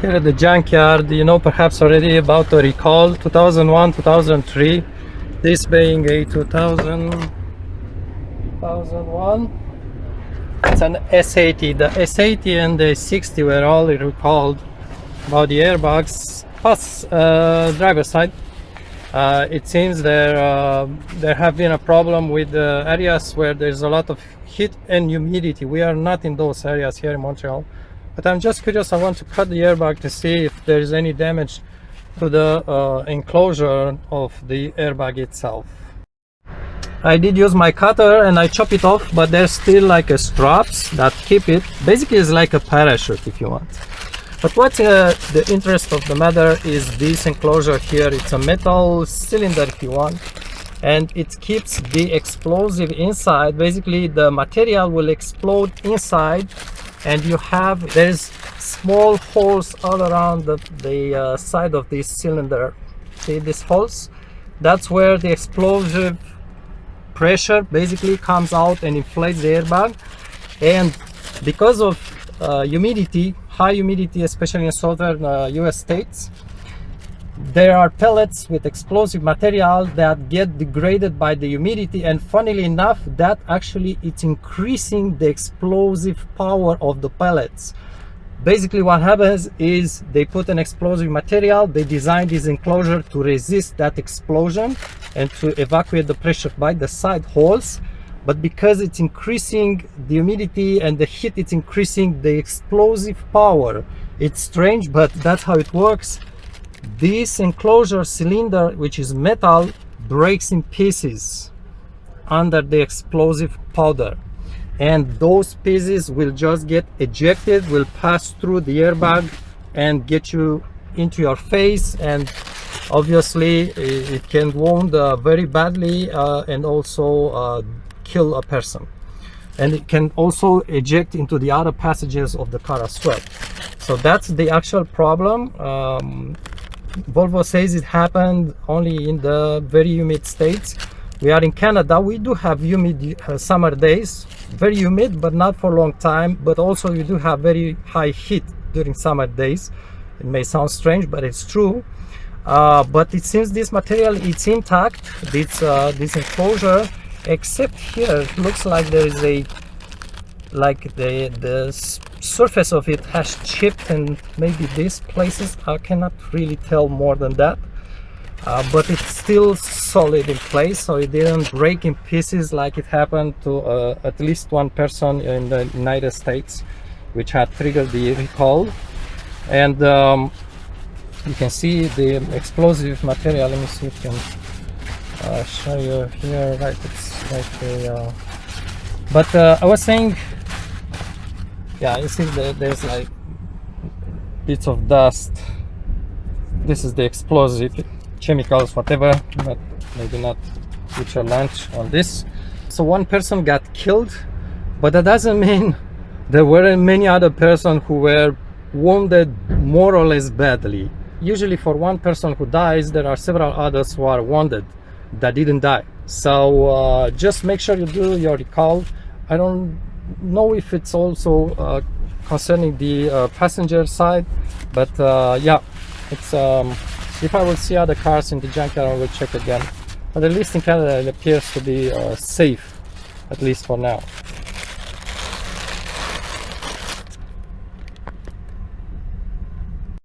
Here at the junkyard, you know perhaps already about the recall 2001, 2003. This being a 2001. It's an S80. The S80 and the 60 were all recalled about the airbags plus driver's side. It seems there have been a problem with the areas where there's a lot of heat and humidity. We are not in those areas here in Montreal, but I'm just curious. I want to cut the airbag to see if there is any damage to the enclosure of the airbag itself. I did use my cutter and I chop it off, but there's still like a straps that keep it. Basically it's like a parachute if you want. But what's the interest of the matter is this enclosure here. It's a metal cylinder if you want, and it keeps the explosive inside. Basically the material will explode inside, and there's small holes all around the side of this cylinder. See these holes? That's where the explosive pressure basically comes out and inflates the airbag. And because of humidity, high humidity, especially in southern US states, there are pellets with explosive material that get degraded by the humidity, and funnily enough that actually it's increasing the explosive power of the pellets. Basically what happens is they put an explosive material, they design this enclosure to resist that explosion and to evacuate the pressure by the side holes. But because it's increasing the humidity and the heat, it's increasing the explosive power. It's strange, but that's how it works. This enclosure cylinder, which is metal, breaks in pieces under the explosive powder, and those pieces will just get ejected, will pass through the airbag and get you into your face, and obviously it can wound very badly and also kill a person, and it can also eject into the other passages of the car as well. So that's the actual problem. Volvo says it happened only in the very humid states. We are in Canada. We do have humid summer days, very humid, but not for a long time. But also we do have very high heat during summer days. It may sound strange, but it's true. But it seems this material, it's intact, this enclosure, except here it looks like there is the surface of it has chipped, and maybe these places, I cannot really tell more than that. But it's still solid in place, so it didn't break in pieces like it happened to at least one person in the United States, which had triggered the recall. And you can see the explosive material. Let me see if I can show you here. Right, it's like a but I was saying, yeah, you see there's like bits of dust. This is the explosive chemicals, whatever, but maybe not put your lunch on this. So one person got killed, but that doesn't mean there weren't many other persons who were wounded more or less badly. Usually for one person who dies, there are several others who are wounded that didn't die. So just make sure you do your recall. I don't know if it's also concerning the passenger side, but yeah, it's if I will see other cars in the junkyard, I will check again. But at least in Canada it appears to be safe, at least for now.